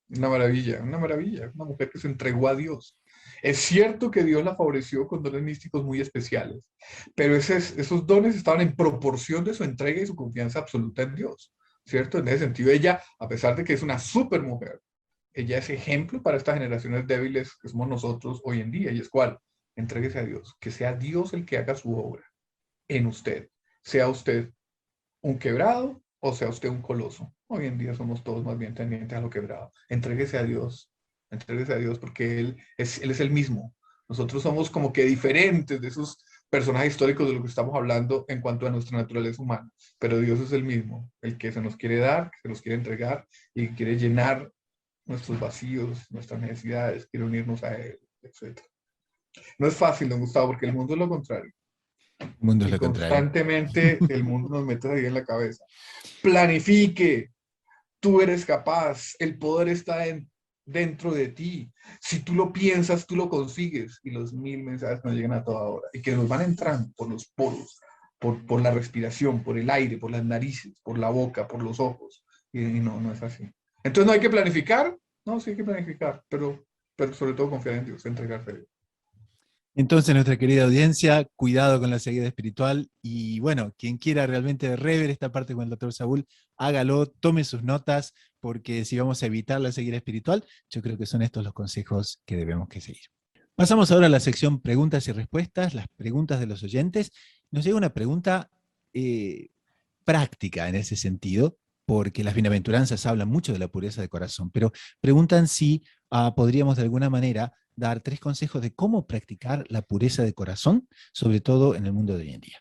Una maravilla, una mujer que se entregó a Dios. Es cierto que Dios la favoreció con dones místicos muy especiales, pero esos dones estaban en proporción de su entrega y su confianza absoluta en Dios, ¿cierto? En ese sentido, ella, a pesar de que es una súper mujer, ella es ejemplo para estas generaciones débiles que somos nosotros hoy en día, y es cuál, entréguese a Dios, que sea Dios el que haga su obra en usted, sea usted un quebrado o sea usted un coloso. Hoy en día somos todos más bien tendientes a lo quebrado. Entréguese a Dios porque Él es el mismo. Nosotros somos como que diferentes de esos personajes históricos de lo que estamos hablando en cuanto a nuestra naturaleza humana, pero Dios es el mismo, el que se nos quiere dar, que se nos quiere entregar y quiere llenar nuestros vacíos, nuestras necesidades, quiere unirnos a Él, etc. No es fácil, don Gustavo, porque el mundo es lo contrario. El mundo es Y lo contrario. constantemente el mundo nos mete ahí en la cabeza. Planifique, tú eres capaz, el poder está dentro de ti. Si tú lo piensas, tú lo consigues. Y los 1000 mensajes nos llegan a toda hora y que nos van entrando por los poros, por la respiración, por el aire, por las narices, por la boca, por los ojos. Y no, no es así. Entonces no hay que planificar. No, sí hay que planificar, pero sobre todo confiar en Dios, entregarse a Dios. Entonces, nuestra querida audiencia, cuidado con la ceguera espiritual y bueno, quien quiera realmente rever esta parte con el doctor Saúl, hágalo, tome sus notas, porque si vamos a evitar la ceguera espiritual, yo creo que son estos los consejos que debemos que seguir. Pasamos ahora a la sección preguntas y respuestas, las preguntas de los oyentes. Nos llega una pregunta práctica en ese sentido, porque las bienaventuranzas hablan mucho de la pureza de corazón, pero preguntan si podríamos de alguna manera dar 3 consejos de cómo practicar la pureza de corazón, sobre todo en el mundo de hoy en día.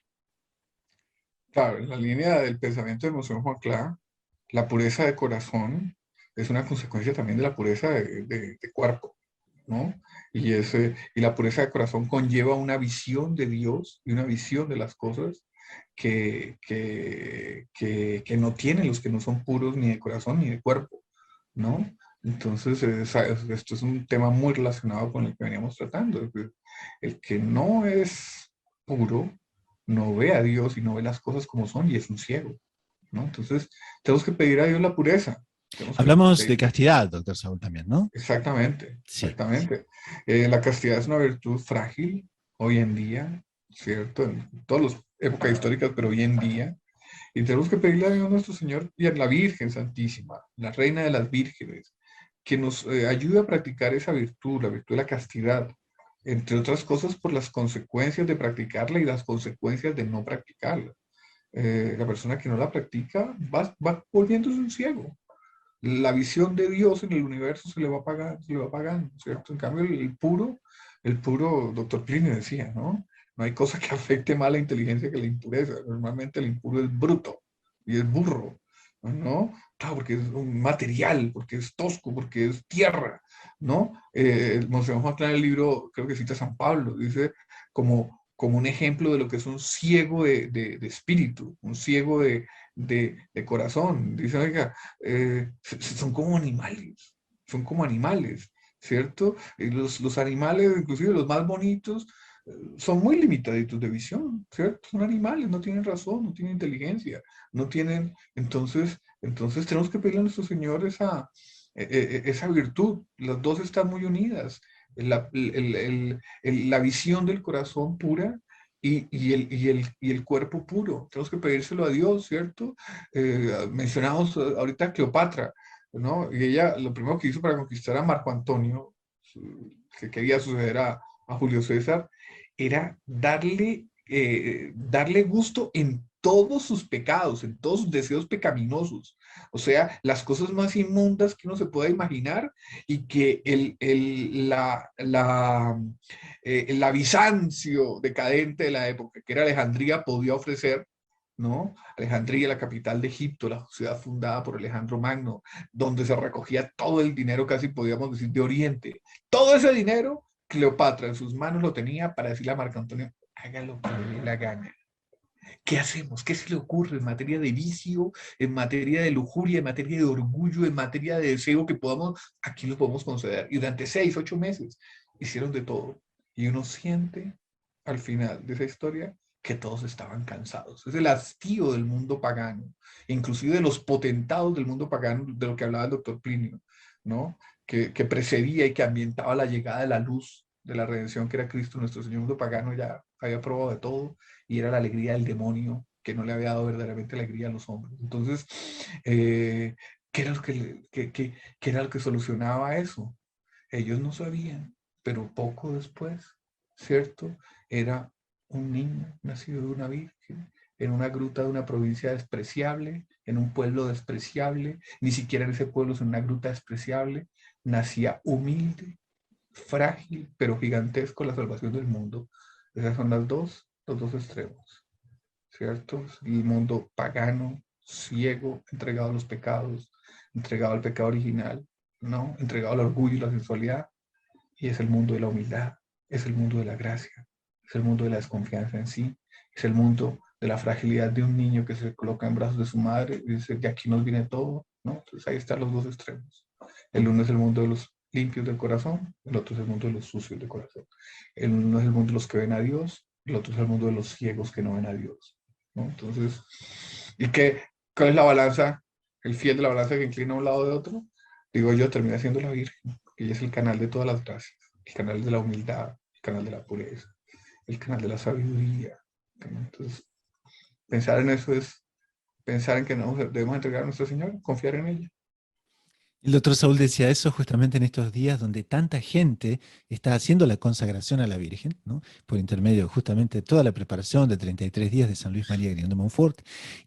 Claro, en la línea del pensamiento de Monseñor Juan Clara, la pureza de corazón es una consecuencia también de la pureza de cuerpo, ¿no? Y la pureza de corazón conlleva una visión de Dios y una visión de las cosas que no tienen los que no son puros ni de corazón ni de cuerpo, ¿no? Entonces, esto es un tema muy relacionado con el que veníamos tratando. El que no es puro no ve a Dios y no ve las cosas como son y es un ciego, ¿no? Entonces, tenemos que pedir a Dios la pureza. Hablamos de castidad, doctor Saúl, también, ¿no? Exactamente, Sí. exactamente. La castidad es una virtud frágil hoy en día, ¿cierto? En todas las épocas históricas, pero hoy en día. Y tenemos que pedirle a Dios nuestro Señor y a la Virgen Santísima, la Reina de las Vírgenes, que nos ayude a practicar esa virtud, la virtud de la castidad, entre otras cosas por las consecuencias de practicarla y las consecuencias de no practicarla. La persona que no la practica va volviéndose un ciego. La visión de Dios en el universo se le va pagando, ¿cierto? En cambio, el puro doctor Plinio decía, ¿no? No hay cosa que afecte más la inteligencia que la impureza. Normalmente el impuro es bruto, y es burro, ¿no? Claro, porque es un material, porque es tosco, porque es tierra, ¿no? Monseñor Juan Clara en el libro, creo que cita a San Pablo, dice como un ejemplo de lo que es un ciego de espíritu, un ciego de corazón. Dice, oiga, son como animales, ¿cierto? Y los animales, inclusive los más bonitos, son muy limitaditos de visión, ¿cierto? Son animales, no tienen razón, no tienen inteligencia, no tienen, entonces tenemos que pedirle a nuestro Señor esa virtud. Las dos están muy unidas. La visión del corazón pura y el cuerpo puro. Tenemos que pedírselo a Dios, ¿cierto? Mencionamos ahorita a Cleopatra, ¿no? Y ella lo primero que hizo para conquistar a Marco Antonio, que quería suceder a Julio César, era darle gusto en todos sus pecados, en todos sus deseos pecaminosos. O sea, las cosas más inmundas que uno se pueda imaginar y que la Bizancio decadente de la época, que era Alejandría, podía ofrecer, ¿no? Alejandría, la capital de Egipto, la ciudad fundada por Alejandro Magno, donde se recogía todo el dinero, casi podríamos decir, de Oriente. Todo ese dinero, Cleopatra en sus manos lo tenía para decirle a Marco Antonio, haga lo que le dé la gana. ¿Qué hacemos? ¿Qué se le ocurre en materia de vicio, en materia de lujuria, en materia de orgullo, en materia de deseo que podamos, aquí lo podemos conceder? Y durante 6, 8 meses hicieron de todo. Y uno siente al final de esa historia que todos estaban cansados. Es el hastío del mundo pagano, inclusive de los potentados del mundo pagano, de lo que hablaba el doctor Plinio, ¿no? Que precedía y que ambientaba la llegada de la luz de la redención que era Cristo, nuestro Señor. Mundo pagano ya había probado de todo y era la alegría del demonio que no le había dado verdaderamente alegría a los hombres. Entonces, ¿qué era qué era lo que solucionaba eso? Ellos no sabían, pero poco después, ¿cierto? Era un niño nacido de una virgen, en una gruta de una provincia despreciable, en un pueblo despreciable, ni siquiera en ese pueblo, sino en una gruta despreciable, nacía humilde, frágil, pero gigantesco la salvación del mundo. Esas son los dos extremos, ¿cierto? El mundo pagano, ciego, entregado a los pecados, entregado al pecado original, ¿no? Entregado al orgullo y la sensualidad, y es el mundo de la humildad, es el mundo de la gracia, es el mundo de la desconfianza en sí, es el mundo de la fragilidad de un niño que se coloca en brazos de su madre y dice, de aquí nos viene todo, ¿no? Entonces ahí están los dos extremos. El uno es el mundo de los limpios del corazón, el otro es el mundo de los sucios del corazón. El uno es el mundo de los que ven a Dios, el otro es el mundo de los ciegos que no ven a Dios, ¿no? Entonces, ¿cuál es la balanza? El fiel de la balanza que inclina a un lado de otro, digo yo, termina siendo la Virgen, que ella es el canal de todas las gracias, el canal de la humildad, el canal de la pureza, el canal de la sabiduría. Entonces, pensar en eso es pensar en que nos debemos entregar a nuestro Señor, confiar en ella. El doctor Saúl decía eso justamente en estos días donde tanta gente está haciendo la consagración a la Virgen, ¿no? Por intermedio justamente de toda la preparación de 33 días de San Luis María Griñón de Montfort.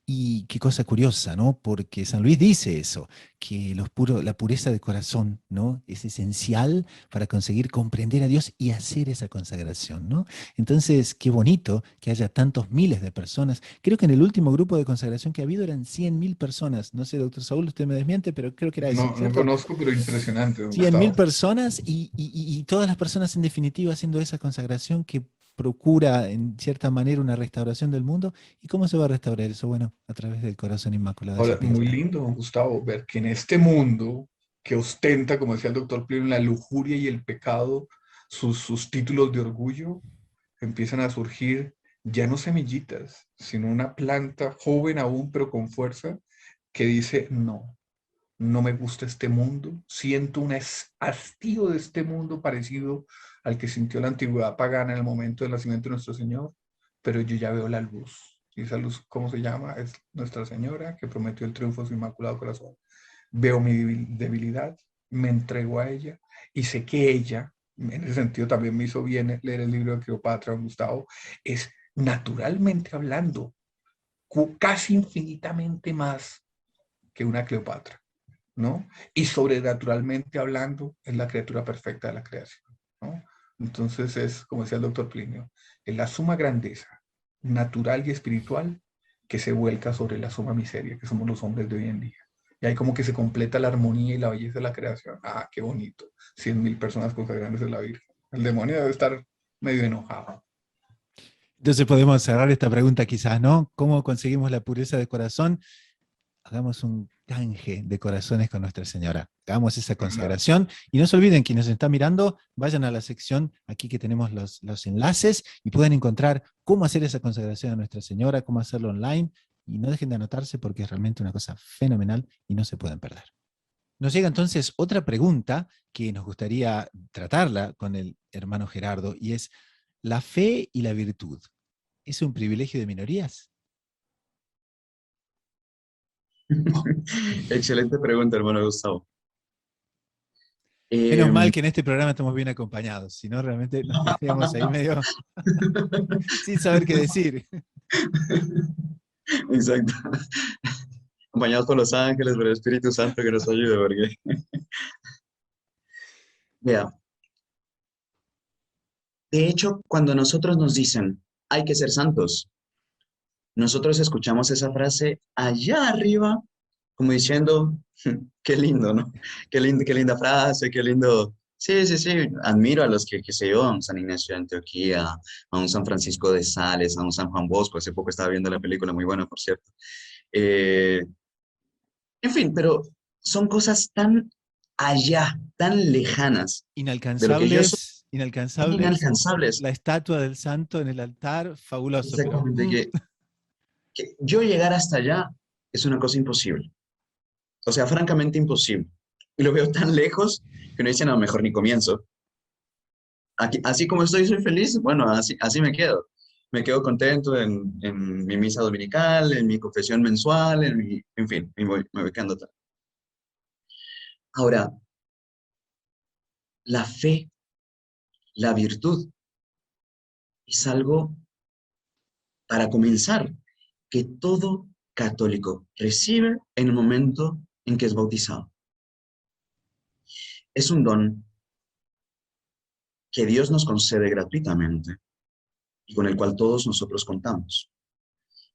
Y qué cosa curiosa, ¿no? Porque San Luis dice eso, que la pureza de corazón, ¿no? Es esencial para conseguir comprender a Dios y hacer esa consagración, ¿no? Entonces, qué bonito que haya tantos miles de personas. Creo que en el último grupo de consagración que ha habido eran 100.000 personas. No sé, doctor Saúl, usted me desmiente, pero creo que era eso, No, no ¿cierto? conozco, pero impresionante, don 100.000 Gustavo. personas y todas las personas en definitiva haciendo esa consagración que procura en cierta manera una restauración del mundo. ¿Y cómo se va a restaurar eso? Bueno, a través del corazón inmaculado de Ahora, Sofía. muy lindo, don Gustavo, ver que en este mundo que ostenta, como decía el doctor Plinio, la lujuria y el pecado, sus títulos de orgullo, empiezan a surgir ya no semillitas, sino una planta joven aún, pero con fuerza, que dice, no, no me gusta este mundo, siento un hastío de este mundo parecido al que sintió la antigüedad pagana en el momento del nacimiento de nuestro Señor, pero yo ya veo la luz. Y esa luz, ¿cómo se llama? Es Nuestra Señora, que prometió el triunfo de su Inmaculado Corazón. Veo mi debilidad, me entrego a ella y sé que ella, en ese sentido también me hizo bien leer el libro de Cleopatra, Gustavo, es naturalmente hablando casi infinitamente más que una Cleopatra, ¿no? Y sobrenaturalmente hablando, es la criatura perfecta de la creación, ¿no? Entonces es, como decía el doctor Plinio, en la suma grandeza natural y espiritual que se vuelca sobre la suma miseria que somos los hombres de hoy en día. Y ahí como que se completa la armonía y la belleza de la creación. Ah, qué bonito. 100.000 personas consagrándose a la Virgen. El demonio debe estar medio enojado. Entonces podemos cerrar esta pregunta quizás, ¿no? ¿Cómo conseguimos la pureza de corazón? Hagamos un canje de corazones con Nuestra Señora. Hagamos esa consagración. Y no se olviden, quienes nos están mirando, vayan a la sección aquí que tenemos los enlaces y pueden encontrar cómo hacer esa consagración a Nuestra Señora, cómo hacerlo online. Y no dejen de anotarse porque es realmente una cosa fenomenal y no se pueden perder. Nos llega entonces otra pregunta que nos gustaría tratarla con el hermano Gerardo y es, ¿la fe y la virtud es un privilegio de minorías? Excelente pregunta, hermano Gustavo. Menos mal que en este programa estamos bien acompañados, si no realmente nos quedaríamos ahí medio sin saber qué decir. Exacto. Acompañados por los ángeles, por el Espíritu Santo que nos ayude, porque, vea, de hecho, cuando nosotros nos dicen, hay que ser santos, nosotros escuchamos esa frase allá arriba, como diciendo, qué lindo, ¿no? Qué linda frase, qué lindo. Sí, sí, sí, admiro a los que, qué sé yo, a un San Ignacio de Antioquía, a un San Francisco de Sales, a un San Juan Bosco, hace poco estaba viendo la película, muy buena, por cierto. Eh, en fin, pero son cosas tan allá, tan lejanas de lo que yo soy, Inalcanzables, tan inalcanzables, inalcanzables. la estatua del santo en el altar, fabuloso, pero Exactamente, que yo llegar hasta allá es una cosa imposible. O sea, francamente imposible. Y lo veo tan lejos que uno dice, no, mejor ni comienzo. Aquí, así como estoy, soy feliz, bueno, así me quedo. Me quedo contento en mi misa dominical, en mi confesión mensual, en fin, me voy quedando tal. Ahora, la fe, la virtud, es algo para comenzar, que todo católico recibe en el momento en que es bautizado. Es un don que Dios nos concede gratuitamente y con el cual todos nosotros contamos.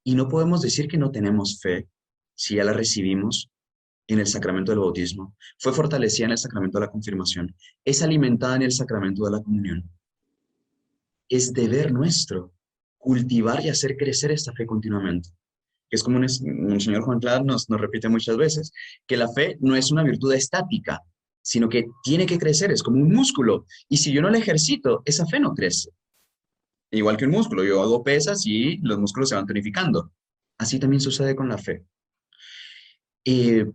Y no podemos decir que no tenemos fe si ya la recibimos en el sacramento del bautismo, fue fortalecida en el sacramento de la confirmación, es alimentada en el sacramento de la comunión. Es deber nuestro cultivar y hacer crecer esta fe continuamente. Es como un señor Juan Clar nos repite muchas veces, que la fe no es una virtud estática, sino que tiene que crecer, es como un músculo. Y si yo no la ejercito, esa fe no crece. Igual que un músculo, yo hago pesas y los músculos se van tonificando. Así también sucede con la fe. Eh,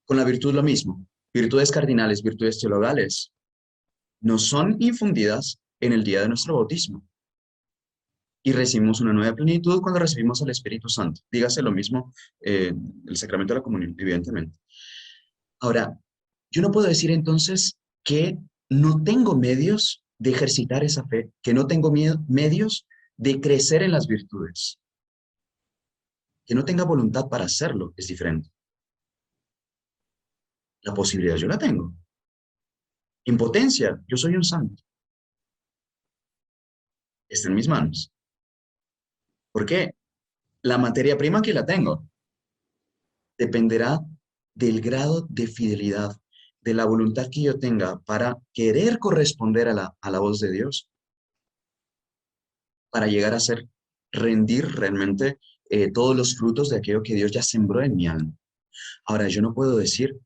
con la virtud lo mismo. Virtudes cardinales, virtudes teologales, nos son infundidas en el día de nuestro bautismo. Y recibimos una nueva plenitud cuando recibimos al Espíritu Santo. Dígase lo mismo el sacramento de la comunión, evidentemente. Ahora, yo no puedo decir entonces que no tengo medios de ejercitar esa fe, que no tengo medios de crecer en las virtudes. Que no tenga voluntad para hacerlo es diferente. La posibilidad yo la tengo. En potencia, yo soy un santo. Está en mis manos. ¿Por qué? La materia prima que la tengo dependerá del grado de fidelidad, de la voluntad que yo tenga para querer corresponder a la voz de Dios, para llegar a ser, rendir realmente todos los frutos de aquello que Dios ya sembró en mi alma. Ahora, yo no puedo decir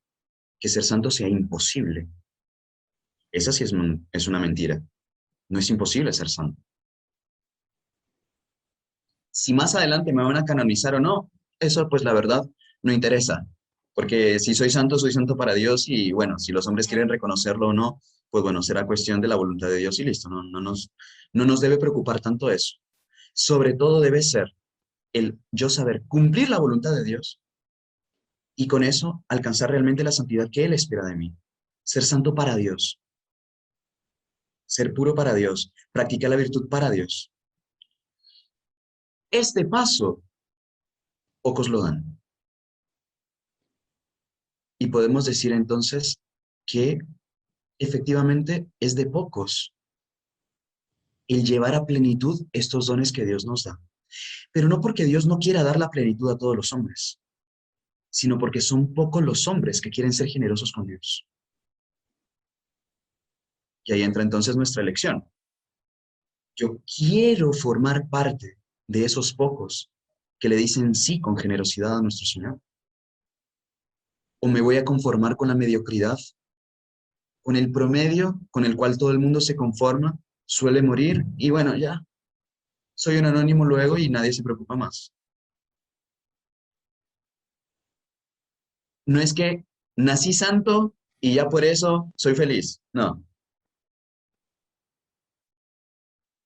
que ser santo sea imposible. Esa sí es una mentira. No es imposible ser santo. Si más adelante me van a canonizar o no, eso pues la verdad no interesa. Porque si soy santo para Dios y bueno, si los hombres quieren reconocerlo o no, pues bueno, será cuestión de la voluntad de Dios y listo. No nos debe preocupar tanto eso. Sobre todo debe ser el yo saber cumplir la voluntad de Dios y con eso alcanzar realmente la santidad que Él espera de mí. Ser santo para Dios. Ser puro para Dios. Practicar la virtud para Dios. Este paso, pocos lo dan. Y podemos decir entonces que efectivamente es de pocos el llevar a plenitud estos dones que Dios nos da. Pero no porque Dios no quiera dar la plenitud a todos los hombres, sino porque son pocos los hombres que quieren ser generosos con Dios. Y ahí entra entonces nuestra elección. Yo quiero formar parte de esos pocos que le dicen sí con generosidad a nuestro Señor. ¿O me voy a conformar con la mediocridad, con el promedio con el cual todo el mundo se conforma, suele morir y bueno, ya, soy un anónimo luego y nadie se preocupa más? No es que nací santo y ya por eso soy feliz. No.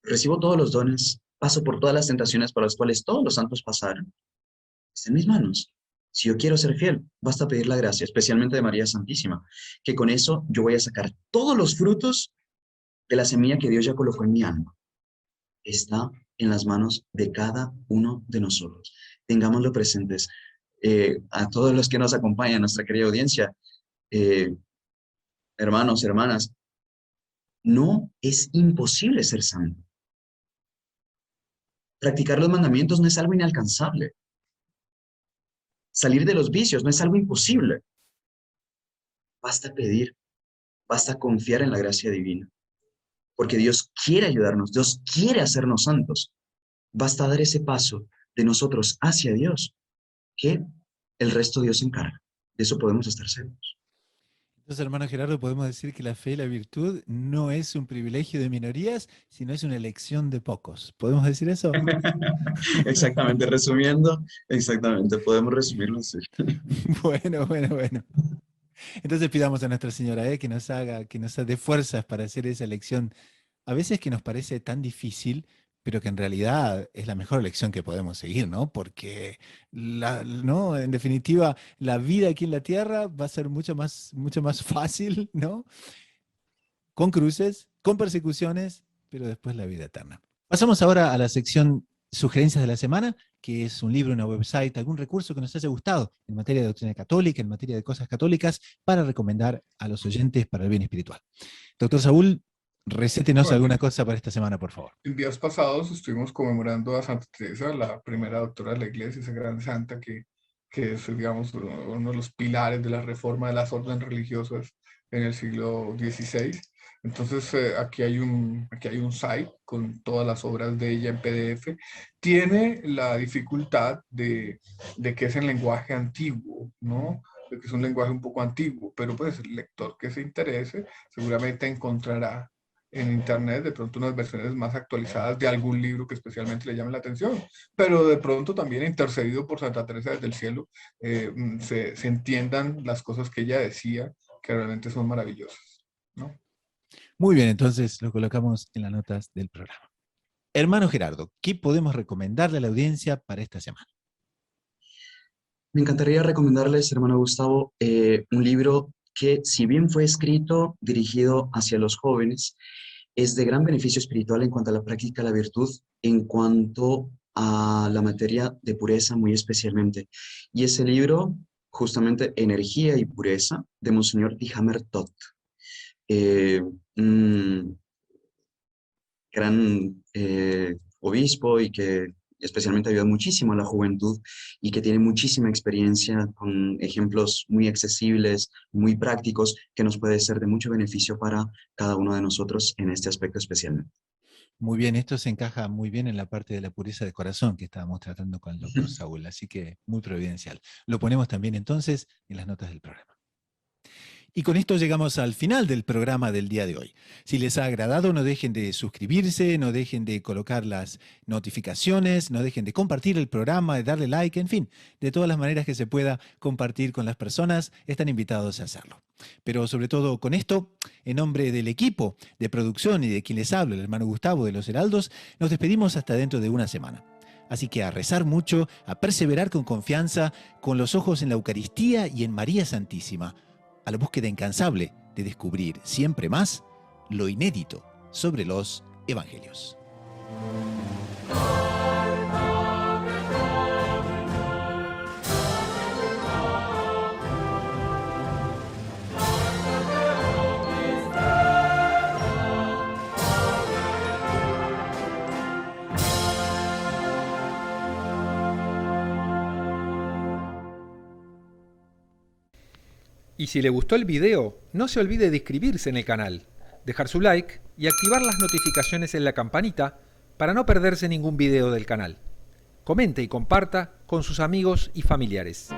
Recibo todos los dones, paso por todas las tentaciones por las cuales todos los santos pasaron. Está en mis manos. Si yo quiero ser fiel, basta pedir la gracia, especialmente de María Santísima, que con eso yo voy a sacar todos los frutos de la semilla que Dios ya colocó en mi alma. Está en las manos de cada uno de nosotros. Tengámoslo presentes. A todos los que nos acompañan, nuestra querida audiencia, hermanos, hermanas, no es imposible ser santo. Practicar los mandamientos no es algo inalcanzable. Salir de los vicios no es algo imposible. Basta pedir, basta confiar en la gracia divina. Porque Dios quiere ayudarnos, Dios quiere hacernos santos. Basta dar ese paso de nosotros hacia Dios, que el resto Dios se encarga. De eso podemos estar seguros. Entonces, hermano Gerardo, podemos decir que la fe y la virtud no es un privilegio de minorías, sino es una elección de pocos. ¿Podemos decir eso? Exactamente, resumiendo, exactamente, podemos resumirlo así. Bueno. Entonces pidamos a Nuestra Señora que nos haga, que nos dé fuerzas para hacer esa elección, a veces que nos parece tan difícil, pero que en realidad es la mejor elección que podemos seguir, ¿no? Porque, ¿no? En definitiva, la vida aquí en la tierra va a ser mucho más fácil, ¿no? Con cruces, con persecuciones, pero después la vida eterna. Pasamos ahora a la sección Sugerencias de la semana, que es un libro, una website, algún recurso que nos haya gustado en materia de doctrina católica, en materia de cosas católicas, para recomendar a los oyentes para el bien espiritual. Doctor Saúl, recétenos Bueno, alguna cosa para esta semana, por favor. en días pasados estuvimos conmemorando a Santa Teresa, la primera doctora de la Iglesia, esa gran santa que es, digamos, uno de los pilares de la reforma de las órdenes religiosas en el siglo XVI. Entonces, aquí hay un site con todas las obras de ella en PDF. Tiene la dificultad de que es en lenguaje antiguo, ¿no? De que es un lenguaje un poco antiguo, pero pues el lector que se interese seguramente encontrará en internet de pronto unas versiones más actualizadas de algún libro que especialmente le llame la atención, pero de pronto también intercedido por Santa Teresa desde el cielo, se entiendan las cosas que ella decía, que realmente son maravillosas, ¿no? Muy bien, entonces lo colocamos en las notas del programa. Hermano Gerardo, ¿qué podemos recomendarle a la audiencia para esta semana? Me encantaría recomendarles, hermano Gustavo, un libro que, si bien fue escrito dirigido hacia los jóvenes, es de gran beneficio espiritual en cuanto a la práctica de la virtud, en cuanto a la materia de pureza muy especialmente. Y ese libro, justamente Energía y Pureza, de Monseñor Tihamer Tot. Un gran obispo y que especialmente ayuda muchísimo a la juventud y que tiene muchísima experiencia con ejemplos muy accesibles, muy prácticos, que nos puede ser de mucho beneficio para cada uno de nosotros en este aspecto especialmente. Muy bien, esto se encaja muy bien en la parte de la pureza de corazón que estábamos tratando con el doctor Saúl, así que muy providencial. Lo ponemos también entonces en las notas del programa. Y con esto llegamos al final del programa del día de hoy. Si les ha agradado, no dejen de suscribirse, no dejen de colocar las notificaciones, no dejen de compartir el programa, de darle like, en fin, de todas las maneras que se pueda compartir con las personas, están invitados a hacerlo. Pero sobre todo con esto, en nombre del equipo de producción y de quien les habla, el hermano Gustavo de los Heraldos, nos despedimos hasta dentro de una semana. Así que a rezar mucho, a perseverar con confianza, con los ojos en la Eucaristía y en María Santísima, a la búsqueda incansable de descubrir siempre más lo inédito sobre los evangelios. Y si le gustó el video, no se olvide de inscribirse en el canal, dejar su like y activar las notificaciones en la campanita para no perderse ningún video del canal. Comente y comparta con sus amigos y familiares.